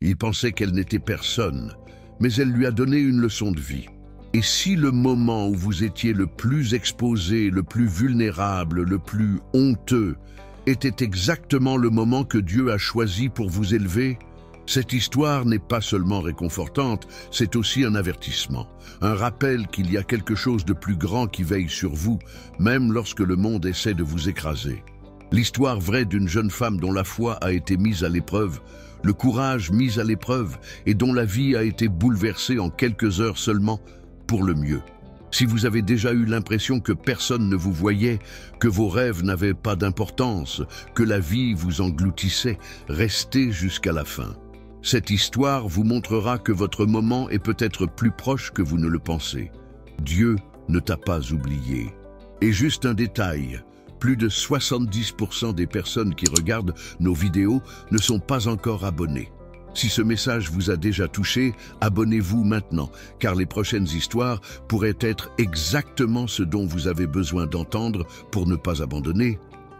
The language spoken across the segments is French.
Il pensait qu'elle n'était personne, mais elle lui a donné une leçon de vie. Et si le moment où vous étiez le plus exposé, le plus vulnérable, le plus honteux, était exactement le moment que Dieu a choisi pour vous élever, cette histoire n'est pas seulement réconfortante, c'est aussi un avertissement, un rappel qu'il y a quelque chose de plus grand qui veille sur vous, même lorsque le monde essaie de vous écraser. L'histoire vraie d'une jeune femme dont la foi a été mise à l'épreuve, le courage mis à l'épreuve et dont la vie a été bouleversée en quelques heures seulement pour le mieux. Si vous avez déjà eu l'impression que personne ne vous voyait, que vos rêves n'avaient pas d'importance, que la vie vous engloutissait, restez jusqu'à la fin. Cette histoire vous montrera que votre moment est peut-être plus proche que vous ne le pensez. Dieu ne t'a pas oublié. Et juste un détail, plus de 70% des personnes qui regardent nos vidéos ne sont pas encore abonnées. Si ce message vous a déjà touché, abonnez-vous maintenant, car les prochaines histoires pourraient être exactement ce dont vous avez besoin d'entendre pour ne pas abandonner.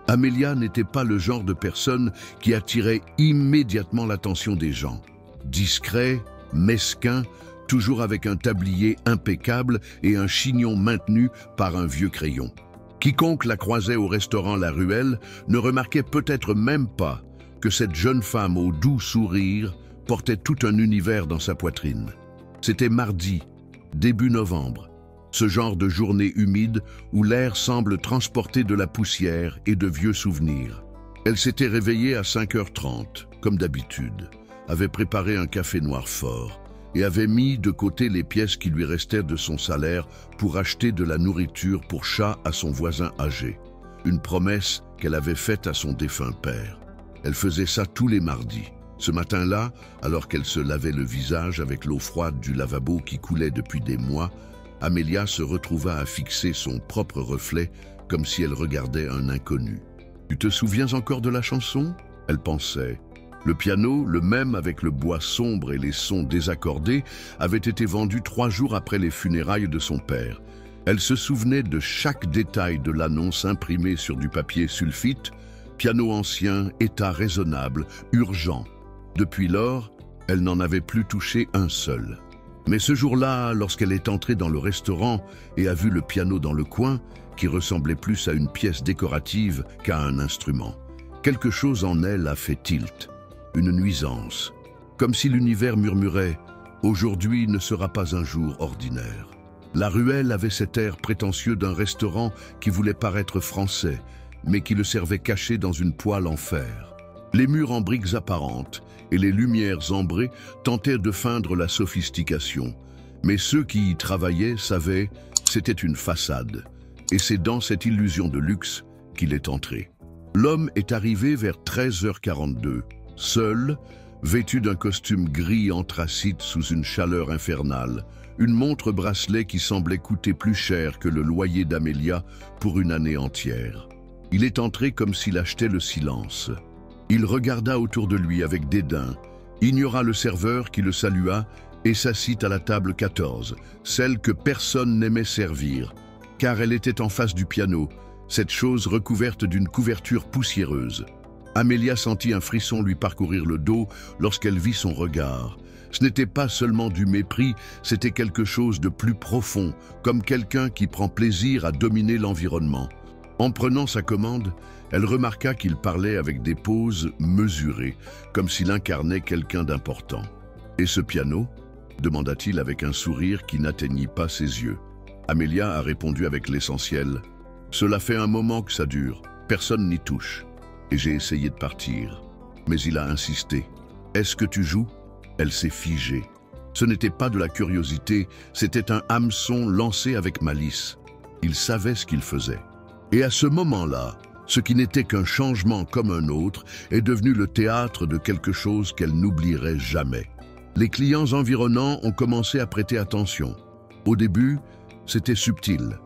Amélia n'était pas le genre de personne qui attirait immédiatement l'attention des gens. Discret, mesquin, toujours avec un tablier impeccable et un chignon maintenu par un vieux crayon. Quiconque la croisait au restaurant La Ruelle ne remarquait peut-être même pas que cette jeune femme au doux sourire portait tout un univers dans sa poitrine. C'était mardi, début novembre. Ce genre de journée humide où l'air semble transporter de la poussière et de vieux souvenirs. Elle s'était réveillée à 5h30, comme d'habitude, avait préparé un café noir fort et avait mis de côté les pièces qui lui restaient de son salaire pour acheter de la nourriture pour chat à son voisin âgé. Une promesse qu'elle avait faite à son défunt père. Elle faisait ça tous les mardis. Ce matin-là, alors qu'elle se lavait le visage avec l'eau froide du lavabo qui coulait depuis des mois, Amélia se retrouva à fixer son propre reflet comme si elle regardait un inconnu. « Tu te souviens encore de la chanson ?» Elle pensait. Le piano, le même avec le bois sombre et les sons désaccordés, avait été vendu 3 jours après les funérailles de son père. Elle se souvenait de chaque détail de l'annonce imprimée sur du papier sulfite, piano ancien, état raisonnable, urgent. Depuis lors, elle n'en avait plus touché un seul. Mais ce jour-là, lorsqu'elle est entrée dans le restaurant et a vu le piano dans le coin, qui ressemblait plus à une pièce décorative qu'à un instrument, quelque chose en elle a fait tilt, une nuisance, comme si l'univers murmurait « Aujourd'hui ne sera pas un jour ordinaire ». La Ruelle avait cet air prétentieux d'un restaurant qui voulait paraître français, mais qui le servait caché dans une poêle en fer. Les murs en briques apparentes et les lumières ambrées tentaient de feindre la sophistication. Mais ceux qui y travaillaient savaient c'était une façade. Et c'est dans cette illusion de luxe qu'il est entré. L'homme est arrivé vers 13h42, seul, vêtu d'un costume gris anthracite sous une chaleur infernale, une montre bracelet qui semblait coûter plus cher que le loyer d'Amélia pour une année entière. Il est entré comme s'il achetait le silence. Il regarda autour de lui avec dédain, ignora le serveur qui le salua et s'assit à la table 14, celle que personne n'aimait servir, car elle était en face du piano, cette chose recouverte d'une couverture poussiéreuse. Amélia sentit un frisson lui parcourir le dos lorsqu'elle vit son regard. Ce n'était pas seulement du mépris, c'était quelque chose de plus profond, comme quelqu'un qui prend plaisir à dominer l'environnement. En prenant sa commande, elle remarqua qu'il parlait avec des pauses mesurées, comme s'il incarnait quelqu'un d'important. « Et ce piano ?» demanda-t-il avec un sourire qui n'atteignit pas ses yeux. Amélia a répondu avec l'essentiel. « Cela fait un moment que ça dure, personne n'y touche. Et j'ai essayé de partir. » Mais il a insisté. « Est-ce que tu joues ?» Elle s'est figée. Ce n'était pas de la curiosité, c'était un hameçon lancé avec malice. Il savait ce qu'il faisait. Et à ce moment-là, ce qui n'était qu'un changement comme un autre est devenu le théâtre de quelque chose qu'elle n'oublierait jamais. Les clients environnants ont commencé à prêter attention. Au début, c'était subtil.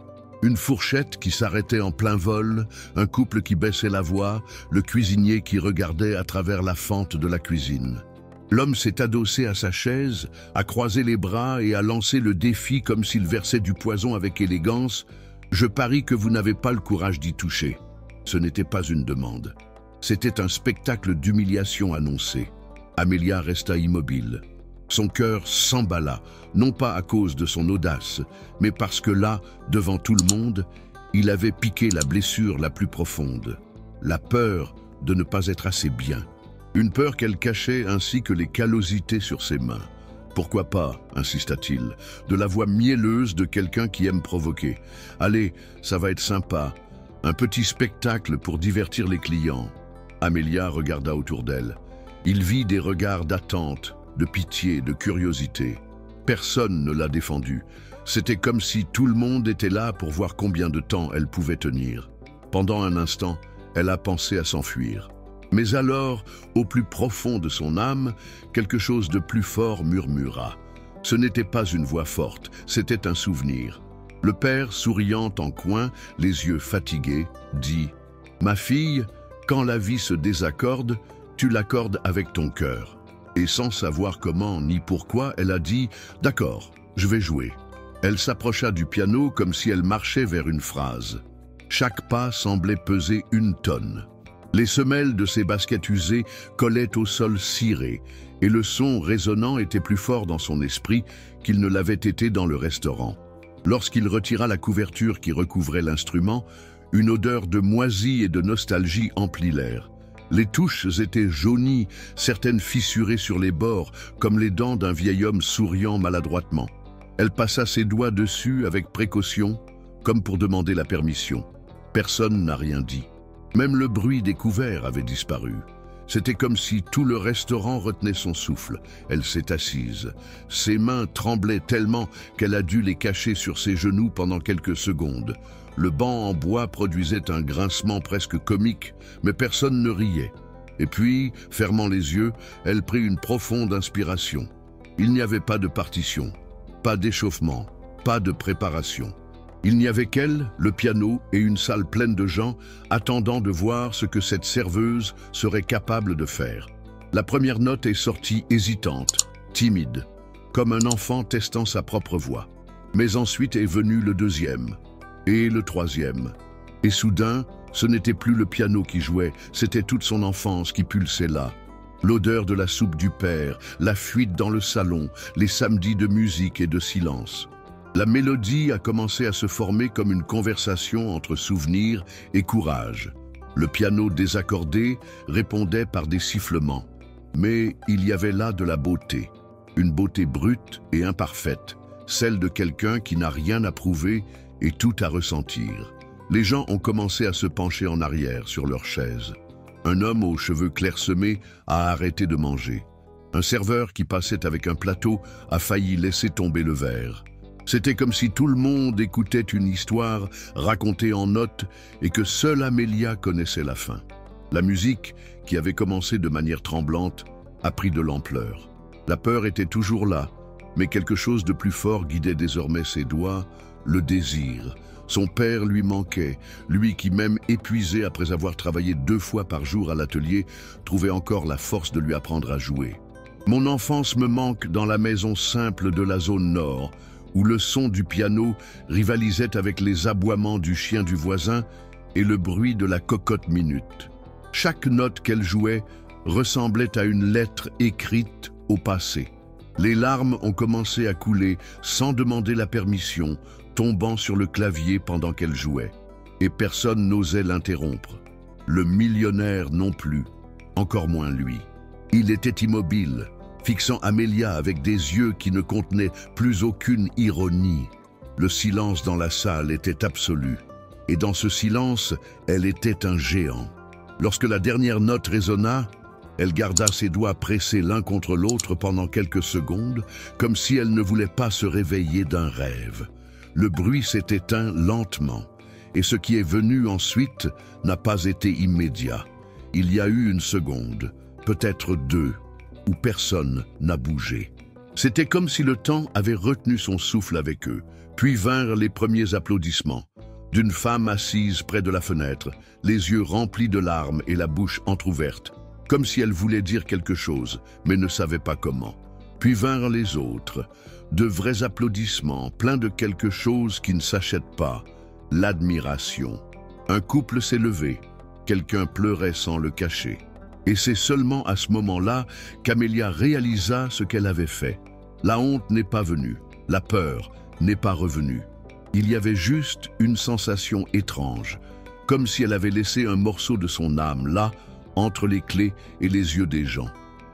Une fourchette qui s'arrêtait en plein vol, un couple qui baissait la voix, le cuisinier qui regardait à travers la fente de la cuisine. L'homme s'est adossé à sa chaise, a croisé les bras et a lancé le défi comme s'il versait du poison avec élégance. « Je parie que vous n'avez pas le courage d'y toucher. » Ce n'était pas une demande. C'était un spectacle d'humiliation annoncé. Amelia resta immobile. Son cœur s'emballa, non pas à cause de son audace, mais parce que là, devant tout le monde, il avait piqué la blessure la plus profonde. La peur de ne pas être assez bien. Une peur qu'elle cachait ainsi que les callosités sur ses mains. Pourquoi pas, insista-t-il, de la voix mielleuse de quelqu'un qui aime provoquer. Allez, ça va être sympa. Un petit spectacle pour divertir les clients. Amelia regarda autour d'elle. Il vit des regards d'attente, de pitié, de curiosité. Personne ne l'a défendue. C'était comme si tout le monde était là pour voir combien de temps elle pouvait tenir. Pendant un instant, elle a pensé à s'enfuir. Mais alors, au plus profond de son âme, quelque chose de plus fort murmura. Ce n'était pas une voix forte, c'était un souvenir. Le père, souriant en coin, les yeux fatigués, dit « Ma fille, quand la vie se désaccorde, tu l'accordes avec ton cœur. » Et sans savoir comment ni pourquoi, elle a dit « D'accord, je vais jouer. » Elle s'approcha du piano comme si elle marchait vers une phrase. Chaque pas semblait peser 1 tonne. Les semelles de ses baskets usées collaient au sol ciré, et le son résonnant était plus fort dans son esprit qu'il ne l'avait été dans le restaurant. Lorsqu'il retira la couverture qui recouvrait l'instrument, une odeur de moisie et de nostalgie emplit l'air. Les touches étaient jaunies, certaines fissurées sur les bords, comme les dents d'un vieil homme souriant maladroitement. Elle passa ses doigts dessus avec précaution, comme pour demander la permission. Personne n'a rien dit. Même le bruit des couverts avait disparu. C'était comme si tout le restaurant retenait son souffle. Elle s'est assise. Ses mains tremblaient tellement qu'elle a dû les cacher sur ses genoux pendant quelques secondes. Le banc en bois produisait un grincement presque comique, mais personne ne riait. Et puis, fermant les yeux, elle prit une profonde inspiration. Il n'y avait pas de partition, pas d'échauffement, pas de préparation. Il n'y avait qu'elle, le piano et une salle pleine de gens attendant de voir ce que cette serveuse serait capable de faire. La première note est sortie hésitante, timide, comme un enfant testant sa propre voix. Mais ensuite est venu le deuxième, et le troisième. Et soudain, ce n'était plus le piano qui jouait, c'était toute son enfance qui pulsait là. L'odeur de la soupe du père, la fuite dans le salon, les samedis de musique et de silence. La mélodie a commencé à se former comme une conversation entre souvenirs et courage. Le piano désaccordé répondait par des sifflements. Mais il y avait là de la beauté, une beauté brute et imparfaite, celle de quelqu'un qui n'a rien à prouver et tout à ressentir. Les gens ont commencé à se pencher en arrière sur leurs chaises. Un homme aux cheveux clairsemés a arrêté de manger. Un serveur qui passait avec un plateau a failli laisser tomber le verre. C'était comme si tout le monde écoutait une histoire racontée en notes et que seule Amelia connaissait la fin. La musique, qui avait commencé de manière tremblante, a pris de l'ampleur. La peur était toujours là, mais quelque chose de plus fort guidait désormais ses doigts, le désir. Son père lui manquait, lui qui, même épuisé après avoir travaillé 2 fois par jour à l'atelier, trouvait encore la force de lui apprendre à jouer. « Mon enfance me manque dans la maison simple de la zone nord, où le son du piano rivalisait avec les aboiements du chien du voisin et le bruit de la cocotte minute. Chaque note qu'elle jouait ressemblait à une lettre écrite au passé. Les larmes ont commencé à couler sans demander la permission, tombant sur le clavier pendant qu'elle jouait. Et personne n'osait l'interrompre. Le millionnaire non plus, encore moins lui. Il était immobile, fixant Amelia avec des yeux qui ne contenaient plus aucune ironie. Le silence dans la salle était absolu, et dans ce silence, elle était un géant. Lorsque la dernière note résonna, elle garda ses doigts pressés l'un contre l'autre pendant quelques secondes, comme si elle ne voulait pas se réveiller d'un rêve. Le bruit s'est éteint lentement, et ce qui est venu ensuite n'a pas été immédiat. Il y a eu une seconde, peut-être 2, où personne n'a bougé. C'était comme si le temps avait retenu son souffle avec eux. Puis vinrent les premiers applaudissements, d'une femme assise près de la fenêtre, les yeux remplis de larmes et la bouche entr'ouverte, comme si elle voulait dire quelque chose, mais ne savait pas comment. Puis vinrent les autres, de vrais applaudissements, pleins de quelque chose qui ne s'achète pas, l'admiration. Un couple s'est levé, quelqu'un pleurait sans le cacher. Et c'est seulement à ce moment-là qu'Amelia réalisa ce qu'elle avait fait. La honte n'est pas venue, la peur n'est pas revenue. Il y avait juste une sensation étrange, comme si elle avait laissé un morceau de son âme là, entre les clés et les yeux des gens.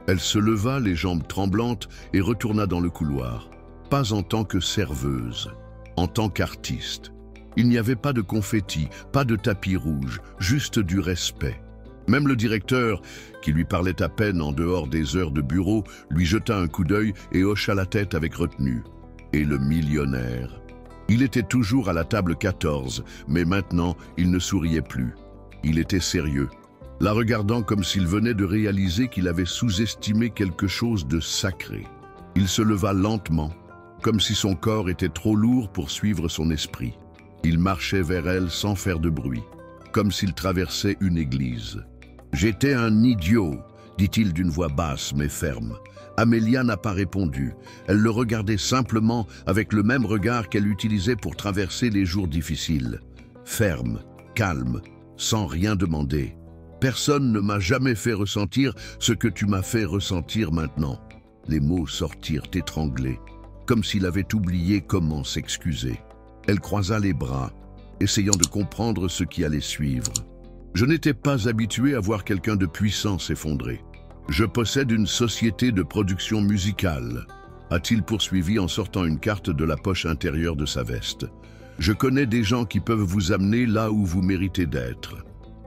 Elle se leva, les jambes tremblantes, et retourna dans le couloir. Pas en tant que serveuse, en tant qu'artiste. Il n'y avait pas de confetti, pas de tapis rouge, juste du respect. Même le directeur, qui lui parlait à peine en dehors des heures de bureau, lui jeta un coup d'œil et hocha la tête avec retenue. Et le millionnaire. Il était toujours à la table 14, mais maintenant, il ne souriait plus. Il était sérieux, la regardant comme s'il venait de réaliser qu'il avait sous-estimé quelque chose de sacré. Il se leva lentement, comme si son corps était trop lourd pour suivre son esprit. Il marchait vers elle sans faire de bruit, comme s'il traversait une église. « J'étais un idiot », dit-il d'une voix basse mais ferme. Amelia n'a pas répondu. Elle le regardait simplement avec le même regard qu'elle utilisait pour traverser les jours difficiles. Ferme, calme, sans rien demander. « Personne ne m'a jamais fait ressentir ce que tu m'as fait ressentir maintenant. » Les mots sortirent étranglés, comme s'il avait oublié comment s'excuser. Elle croisa les bras, essayant de comprendre ce qui allait suivre. « Je n'étais pas habitué à voir quelqu'un de puissant s'effondrer. Je possède une société de production musicale, a-t-il poursuivi en sortant une carte de la poche intérieure de sa veste. Je connais des gens qui peuvent vous amener là où vous méritez d'être.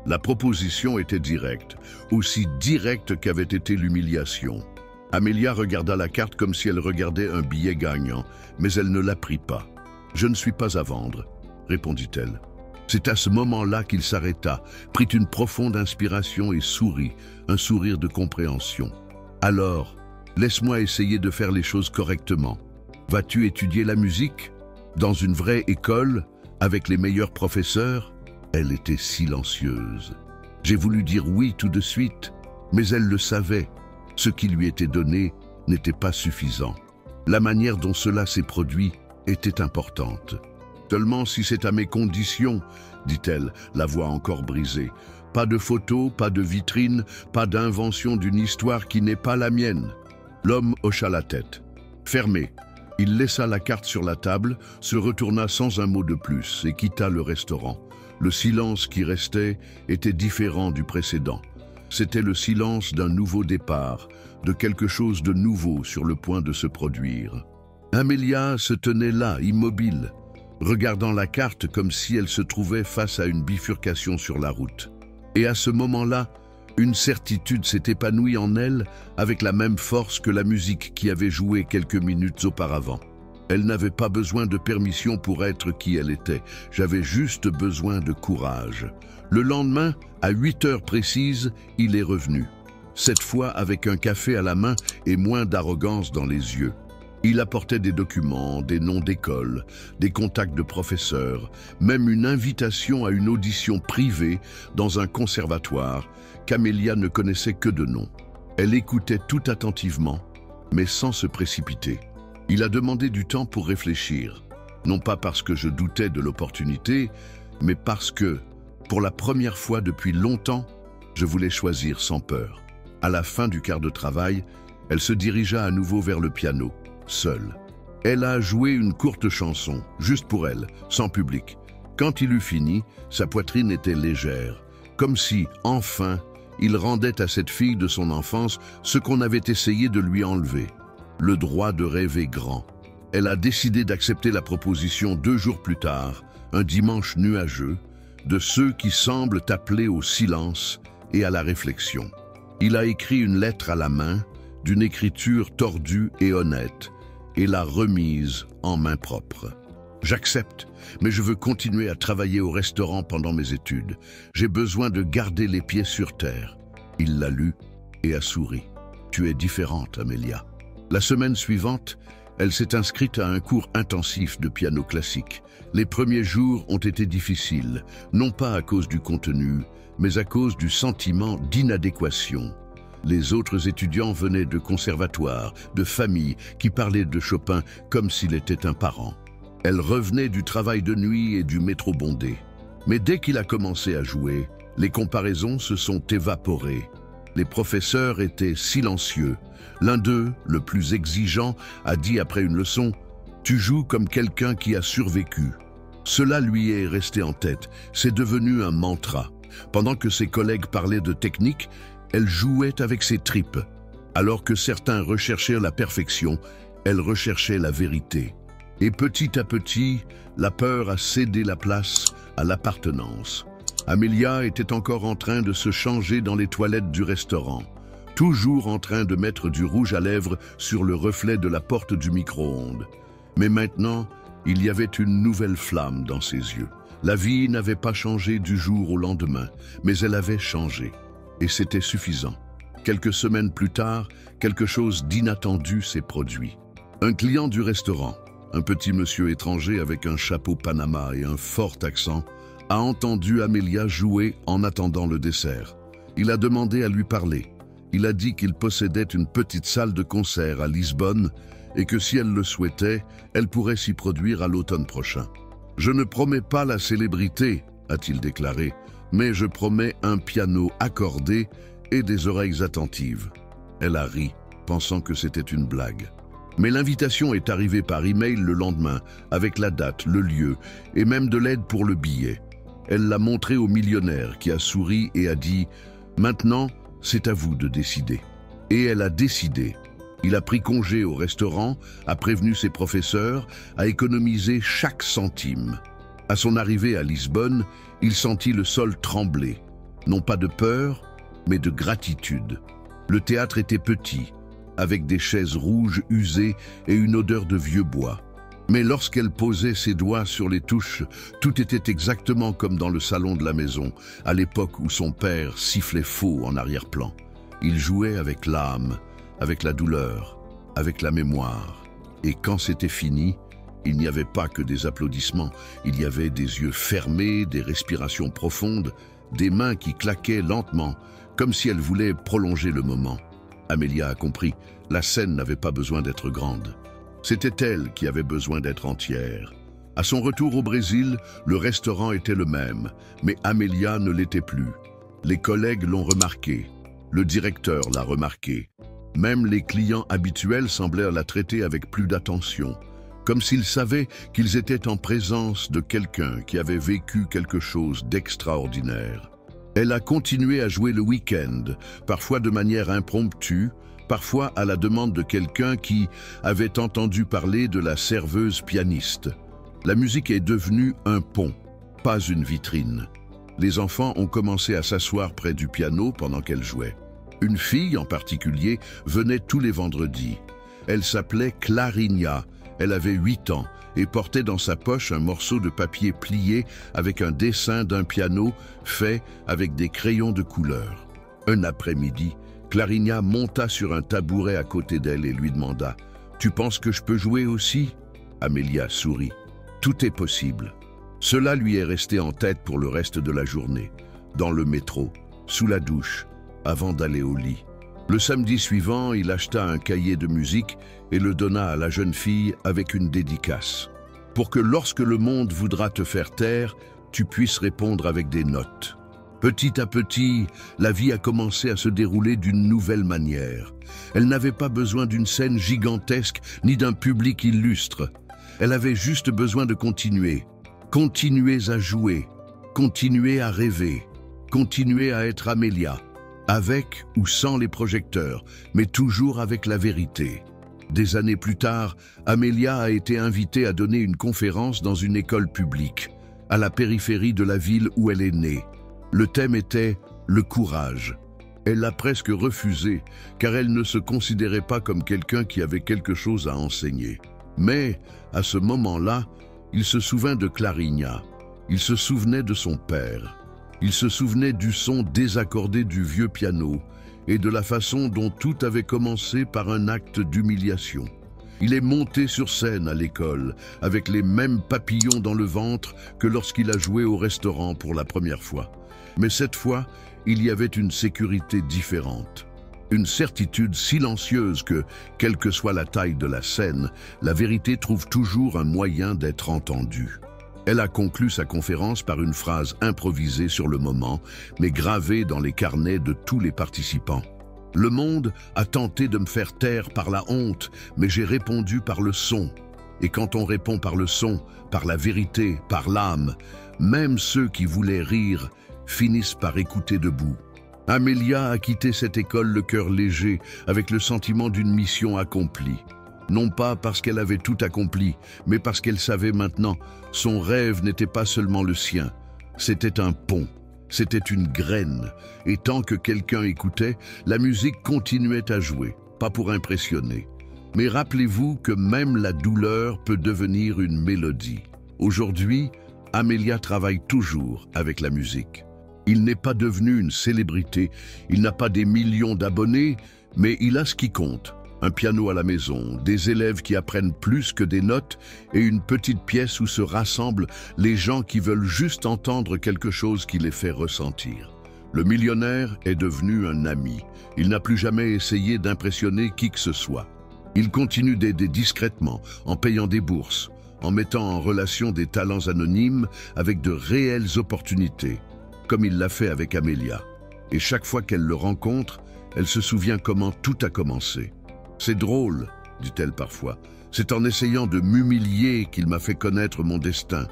La proposition était directe, aussi directe qu'avait été l'humiliation. Amelia regarda la carte comme si elle regardait un billet gagnant, mais elle ne la prit pas. « Je ne suis pas à vendre », répondit-elle. C'est à ce moment-là qu'il s'arrêta, prit une profonde inspiration et sourit, un sourire de compréhension. « Alors, laisse-moi essayer de faire les choses correctement. Vas-tu étudier la musique? Dans une vraie école, avec les meilleurs professeurs ?» Elle était silencieuse. J'ai voulu dire oui tout de suite, mais elle le savait. Ce qui lui était donné n'était pas suffisant. La manière dont cela s'est produit était importante. Seulement si c'est à mes conditions, dit-elle, la voix encore brisée. Pas de photos, pas de vitrine, pas d'invention d'une histoire qui n'est pas la mienne. L'homme hocha la tête. Fermé. Il laissa la carte sur la table, se retourna sans un mot de plus et quitta le restaurant. Le silence qui restait était différent du précédent. C'était le silence d'un nouveau départ, de quelque chose de nouveau sur le point de se produire. Amelia se tenait là, immobile, regardant la carte comme si elle se trouvait face à une bifurcation sur la route. Et à ce moment-là, une certitude s'est épanouie en elle avec la même force que la musique qui avait joué quelques minutes auparavant. Elle n'avait pas besoin de permission pour être qui elle était. J'avais juste besoin de courage. Le lendemain, à 8 heures précises, il est revenu. Cette fois avec un café à la main et moins d'arrogance dans les yeux. Il apportait des documents, des noms d'écoles, des contacts de professeurs, même une invitation à une audition privée dans un conservatoire qu'Amelia ne connaissait que de nom. Elle écoutait tout attentivement, mais sans se précipiter. Il a demandé du temps pour réfléchir, non pas parce que je doutais de l'opportunité, mais parce que, pour la première fois depuis longtemps, je voulais choisir sans peur. À la fin du quart de travail, elle se dirigea à nouveau vers le piano, seule. Elle a joué une courte chanson, juste pour elle, sans public. Quand il eut fini, sa poitrine était légère, comme si, enfin, il rendait à cette fille de son enfance ce qu'on avait essayé de lui enlever. Le droit de rêver grand. Elle a décidé d'accepter la proposition 2 jours plus tard, un dimanche nuageux, de ceux qui semblent appeler au silence et à la réflexion. Il a écrit une lettre à la main, d'une écriture tordue et honnête, et l'a remise en main propre. « J'accepte, mais je veux continuer à travailler au restaurant pendant mes études. J'ai besoin de garder les pieds sur terre. » Il l'a lu et a souri. « Tu es différente, Amelia. » La semaine suivante, elle s'est inscrite à un cours intensif de piano classique. Les premiers jours ont été difficiles, non pas à cause du contenu, mais à cause du sentiment d'inadéquation. Les autres étudiants venaient de conservatoires, de familles qui parlaient de Chopin comme s'il était un parent. Elle revenait du travail de nuit et du métro bondé. Mais dès qu'il a commencé à jouer, les comparaisons se sont évaporées. Les professeurs étaient silencieux. L'un d'eux, le plus exigeant, a dit après une leçon « Tu joues comme quelqu'un qui a survécu ». Cela lui est resté en tête, c'est devenu un mantra. Pendant que ses collègues parlaient de technique, elle jouait avec ses tripes. Alors que certains recherchaient la perfection, elle recherchait la vérité. Et petit à petit, la peur a cédé la place à l'appartenance. Amelia était encore en train de se changer dans les toilettes du restaurant, toujours en train de mettre du rouge à lèvres sur le reflet de la porte du micro-ondes. Mais maintenant, il y avait une nouvelle flamme dans ses yeux. La vie n'avait pas changé du jour au lendemain, mais elle avait changé. Et c'était suffisant. Quelques semaines plus tard, quelque chose d'inattendu s'est produit. Un client du restaurant, un petit monsieur étranger avec un chapeau Panama et un fort accent, a entendu Amelia jouer en attendant le dessert. Il a demandé à lui parler. Il a dit qu'il possédait une petite salle de concert à Lisbonne et que si elle le souhaitait, elle pourrait s'y produire à l'automne prochain. « Je ne promets pas la célébrité, a-t-il déclaré, mais je promets un piano accordé et des oreilles attentives. » Elle a ri, pensant que c'était une blague. Mais l'invitation est arrivée par email le lendemain, avec la date, le lieu et même de l'aide pour le billet. Elle l'a montré au millionnaire qui a souri et a dit « Maintenant, c'est à vous de décider. » Et elle a décidé. Il a pris congé au restaurant, a prévenu ses professeurs, a économisé chaque centime. À son arrivée à Lisbonne, il sentit le sol trembler. Non pas de peur, mais de gratitude. Le théâtre était petit, avec des chaises rouges usées et une odeur de vieux bois. Mais lorsqu'elle posait ses doigts sur les touches, tout était exactement comme dans le salon de la maison, à l'époque où son père sifflait faux en arrière-plan. Il jouait avec l'âme, avec la douleur, avec la mémoire. Et quand c'était fini, il n'y avait pas que des applaudissements, il y avait des yeux fermés, des respirations profondes, des mains qui claquaient lentement, comme si elles voulaient prolonger le moment. Amelia a compris, la scène n'avait pas besoin d'être grande. C'était elle qui avait besoin d'être entière. À son retour au Brésil, le restaurant était le même, mais Amelia ne l'était plus. Les collègues l'ont remarqué, le directeur l'a remarqué. Même les clients habituels semblèrent la traiter avec plus d'attention, comme s'ils savaient qu'ils étaient en présence de quelqu'un qui avait vécu quelque chose d'extraordinaire. Elle a continué à jouer le week-end, parfois de manière impromptue, parfois à la demande de quelqu'un qui avait entendu parler de la serveuse pianiste. La musique est devenue un pont, pas une vitrine. Les enfants ont commencé à s'asseoir près du piano pendant qu'elle jouait. Une fille en particulier venait tous les vendredis. Elle s'appelait Clarinha, elle avait 8 ans et portait dans sa poche un morceau de papier plié avec un dessin d'un piano fait avec des crayons de couleur. Un après-midi, Clarinha monta sur un tabouret à côté d'elle et lui demanda « Tu penses que je peux jouer aussi ?» Amelia sourit. « Tout est possible. » Cela lui est resté en tête pour le reste de la journée, dans le métro, sous la douche, avant d'aller au lit. Le samedi suivant, il acheta un cahier de musique et le donna à la jeune fille avec une dédicace. Pour que lorsque le monde voudra te faire taire, tu puisses répondre avec des notes. Petit à petit, la vie a commencé à se dérouler d'une nouvelle manière. Elle n'avait pas besoin d'une scène gigantesque ni d'un public illustre. Elle avait juste besoin de continuer. Continuer à jouer, continuer à rêver, continuer à être Amelia. Avec ou sans les projecteurs, mais toujours avec la vérité. Des années plus tard, Amelia a été invitée à donner une conférence dans une école publique, à la périphérie de la ville où elle est née. Le thème était « le courage ». Elle l'a presque refusé, car elle ne se considérait pas comme quelqu'un qui avait quelque chose à enseigner. Mais, à ce moment-là, il se souvint de Clarinha. Il se souvenait de son père. Il se souvenait du son désaccordé du vieux piano et de la façon dont tout avait commencé par un acte d'humiliation. Il est monté sur scène à l'école, avec les mêmes papillons dans le ventre que lorsqu'il a joué au restaurant pour la première fois. Mais cette fois, il y avait une sécurité différente. Une certitude silencieuse que, quelle que soit la taille de la scène, la vérité trouve toujours un moyen d'être entendue. Elle a conclu sa conférence par une phrase improvisée sur le moment, mais gravée dans les carnets de tous les participants. Le monde a tenté de me faire taire par la honte, mais j'ai répondu par le son. Et quand on répond par le son, par la vérité, par l'âme, même ceux qui voulaient rire finissent par écouter debout. Amélia a quitté cette école le cœur léger, avec le sentiment d'une mission accomplie. Non pas parce qu'elle avait tout accompli, mais parce qu'elle savait maintenant, son rêve n'était pas seulement le sien, c'était un pont, c'était une graine, et tant que quelqu'un écoutait, la musique continuait à jouer, pas pour impressionner. Mais rappelez-vous que même la douleur peut devenir une mélodie. Aujourd'hui, Amélia travaille toujours avec la musique. Il n'est pas devenu une célébrité, il n'a pas des millions d'abonnés, mais il a ce qui compte. Un piano à la maison, des élèves qui apprennent plus que des notes et une petite pièce où se rassemblent les gens qui veulent juste entendre quelque chose qui les fait ressentir. Le millionnaire est devenu un ami. Il n'a plus jamais essayé d'impressionner qui que ce soit. Il continue d'aider discrètement, en payant des bourses, en mettant en relation des talents anonymes avec de réelles opportunités, comme il l'a fait avec Amélia. Et chaque fois qu'elle le rencontre, elle se souvient comment tout a commencé. « C'est drôle, dit-elle parfois. C'est en essayant de m'humilier qu'il m'a fait connaître mon destin.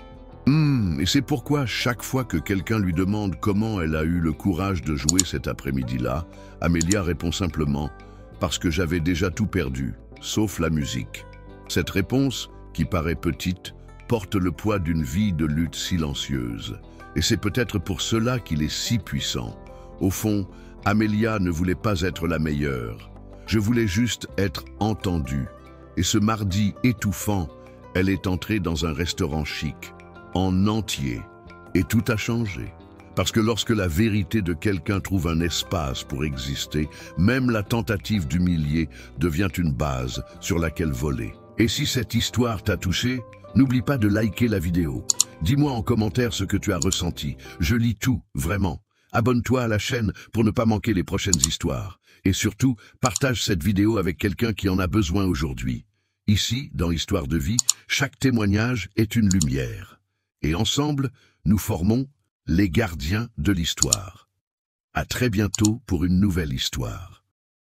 Et c'est pourquoi chaque fois que quelqu'un lui demande comment elle a eu le courage de jouer cet après-midi-là, Amélia répond simplement « parce que j'avais déjà tout perdu, sauf la musique ». Cette réponse, qui paraît petite, porte le poids d'une vie de lutte silencieuse. Et c'est peut-être pour cela qu'il est si puissant. Au fond, Amélia ne voulait pas être la meilleure. Je voulais juste être entendue. Et ce mardi étouffant, elle est entrée dans un restaurant chic, en entier. Et tout a changé. Parce que lorsque la vérité de quelqu'un trouve un espace pour exister, même la tentative d'humilier devient une base sur laquelle voler. Et si cette histoire t'a touché, n'oublie pas de liker la vidéo. Dis-moi en commentaire ce que tu as ressenti. Je lis tout, vraiment. Abonne-toi à la chaîne pour ne pas manquer les prochaines histoires. Et surtout, partage cette vidéo avec quelqu'un qui en a besoin aujourd'hui. Ici, dans Histoire de vie, chaque témoignage est une lumière. Et ensemble, nous formons les gardiens de l'histoire. À très bientôt pour une nouvelle histoire.